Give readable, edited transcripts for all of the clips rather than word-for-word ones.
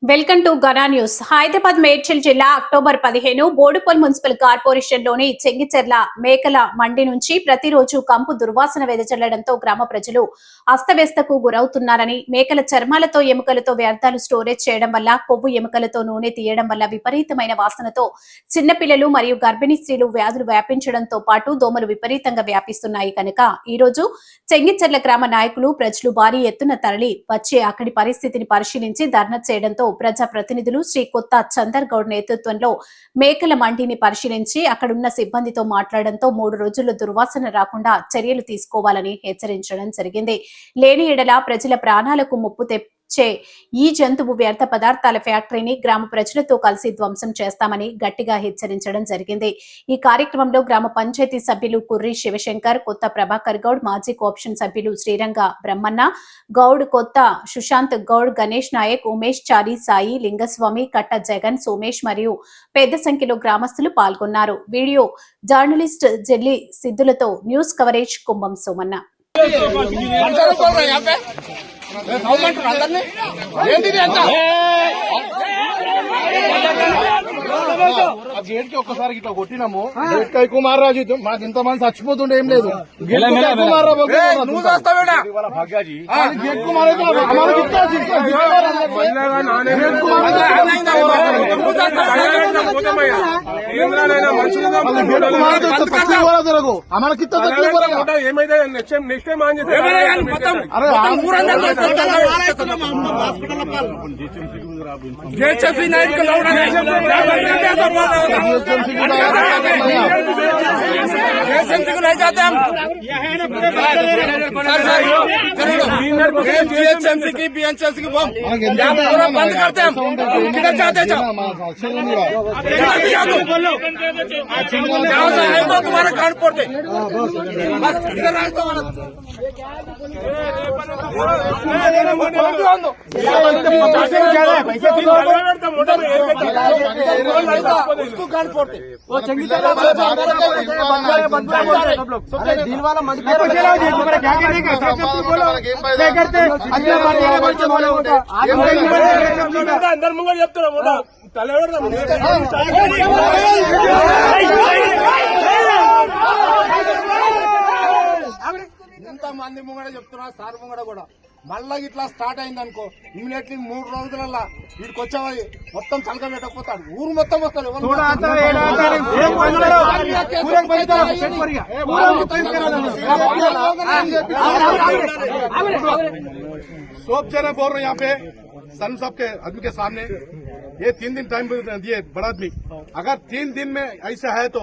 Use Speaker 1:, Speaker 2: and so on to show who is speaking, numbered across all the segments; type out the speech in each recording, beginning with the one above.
Speaker 1: Welcome to Gana news. Hyderabad Medchal జిల్లా October 15 Boduppal municipal corporation లోని చెంగిచెర్ల మేకల మండి నుంచి ప్రతిరోజు కంపు దుర్వాసన వెదజల్లడంతో గ్రామ ప్రజలు అస్తవ్యస్తకు గురవుతున్నారని, మేకల చర్మాలతో ఎముకలతో వ్యర్థాలు స్టోరేజ్ చేయడం వల్ల, కొవ్వు ఎముకలతో నూనె తీయడం వల్ల విపరీతమైన వాసనతో చిన్నపిల్లలు మరియు గర్భిణీ స్త్రీలు వ్యాధులు వ్యాపించడంతో పాటు దోమలు విపరీతంగా వ్యాపిస్తున్నాయి. కనుక ఈ రోజు చెంగిచెర్ల గ్రామ నాయకులు ప్రజలు భారీ ఎత్తున తరలి వచ్చి అక్కడి పరిస్థితిని పరిశీలించి ధర్నా చేయడంతో ప్రజా ప్రతినిధులు శ్రీ కొత్త చందర్ గౌడ్ నేతృత్వంలో మేకల మండిని పరిశీలించి అక్కడున్న సిబ్బందితో మాట్లాడడంతో 3 రోజుల్లో దుర్వాసన రాకుండా చర్యలు తీసుకోవాలని హెచ్చరించడం జరిగింది. లేని ఎడల ప్రజల ప్రాణాలకు ముప్పు తెచ్చే ఈ జంతువు వ్యర్థ పదార్థాల ఫ్యాక్టరీని గ్రామ ప్రజలతో కలిసి ధ్వంసం చేస్తామని గట్టిగా హెచ్చరించడం జరిగింది. ఈ కార్యక్రమంలో గ్రామ పంచాయతీ సభ్యులు కుర్రి శివశంకర్, కొత్త ప్రభాకర్ గౌడ్, మాజీ కోఆప్షన్ సభ్యులు శ్రీరంగ బ్రహ్మన్న గౌడ్, కొత్త సుశాంత్ గౌడ్, గణేష్ నాయక్, ఉమేష్ చారి, సాయి, లింగస్వామి, కట్ట జగన్, సోమేష్ మరియు పెద్ద సంఖ్యలో గ్రామస్తులు పాల్గొన్నారు. వీడియో జర్నలిస్ట్ జెల్లి సిద్ధులతో news coverage Kumbham Somanna.
Speaker 2: Gate కి ఒక్కసారి ఇట్లా కొట్టినాము. కుమార్ రాజు మాకు ఇంతమంది చచ్చిపోతుండే ఏం లేదు. గేట్ కుమార్ జరగవు మనకి
Speaker 3: ఏమైతే నెక్స్ట్ టైం ఆన్ చేస్తే नहीं जाते हम जीएचएमसी की बीएचएमसी की बंद करते हम किधर जाते तो तुम्हारा कान पड़ते बस किधर उसको कान पड़ते वो चंगी अंदर मुंगल చెప్తున్నా ఇంతమంది ముంగడ చెప్తున్నా సార్ ముంగడ కూడా మళ్ళా ఇట్లా స్టార్ట్ అయింది అనుకో ఇమీడియట్లీ 3 రోజులలో వీడికి వచ్చేవాడి మొత్తం చలక పెట్టకపోతాడు. ఊరు మొత్తం వస్తాడు.
Speaker 2: सोप जना बोल रहे हैं यहाँ पे सन साहब के आदमी के सामने ये 3 दिन टाइम दिए बड़ा आदमी. अगर 3 दिन में ऐसा है तो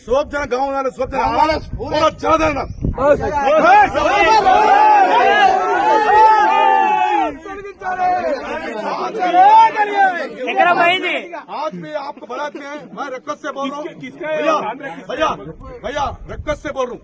Speaker 2: सोप जना गाँव वाले सोप जना पूरा चला देना. आज भी आपको बड़ा आदमी है. मैं रिक्वेस्ट से बोल रहा हूँ भैया रिक्वेस्ट से बोल रहा हूँ.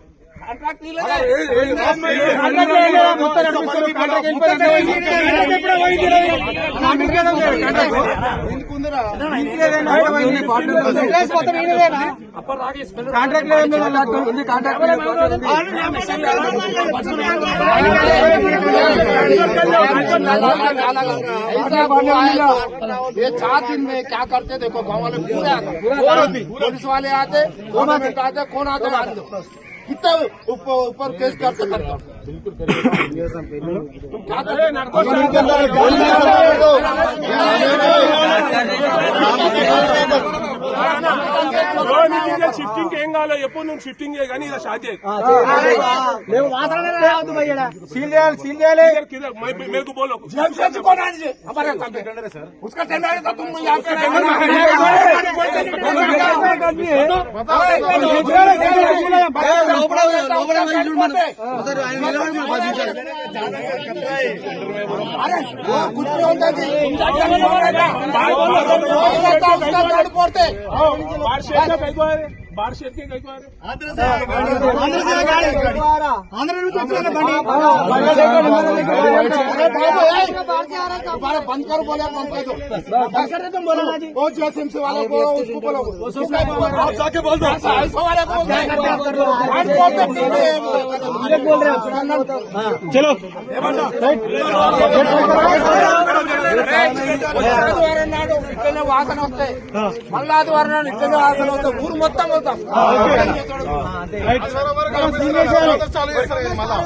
Speaker 3: ये 4 दिन में क्या करते देखो गाँव वाले पूरे आते, पुलिस वाले आते, गवर्नमेंट आते, कौन आते कितना ऊपर केस करते तुम क्या షిఫ్టింగ్ ఏం కావాలి ఎప్పుడు నువ్వు షిఫ్టింగ్ కానీ ఇలా స్టార్ట్ చేయాలి. मेरे को बोलो कौन आज हमारे सर उसका टेंडर है तो तुम यहाँ पे कुछ भी होता
Speaker 4: बाहर शेर के कई बार
Speaker 3: तुम्हारे बंद करो बोले बंद कर दो कौन जीएसएमसी वाले को उसको बोलो
Speaker 2: आप जाके बोल दो
Speaker 3: ऐसा वाले को बोल रहे
Speaker 4: चलो
Speaker 3: నాడు ఇట్లనే వాసన వస్తాయి మళ్ళా ఆదివారం నాడు ఇట్లనే వాసన వస్తాయి ఊరు మొత్తం వెళ్తాం
Speaker 2: చాలు చేస్తారు కదా మళ్ళా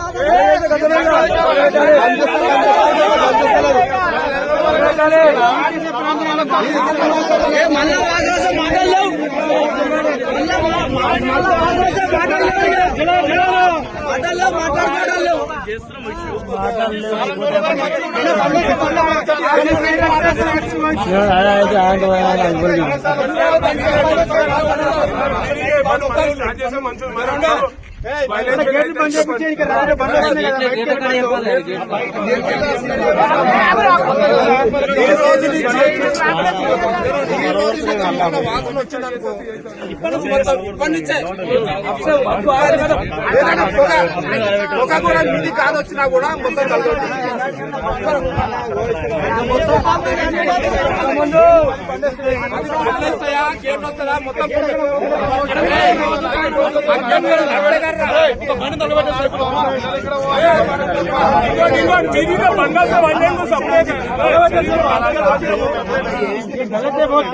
Speaker 3: వాసన వచ్చిందనుకో ఇప్పటి నుంచే ఒక కూడా మీది కాదు వచ్చినా కూడా మొత్తం వస్తాయా గేట్లు వస్తుందా మొత్తం
Speaker 4: बंगाल से वन को सप्लाई गलत है बहुत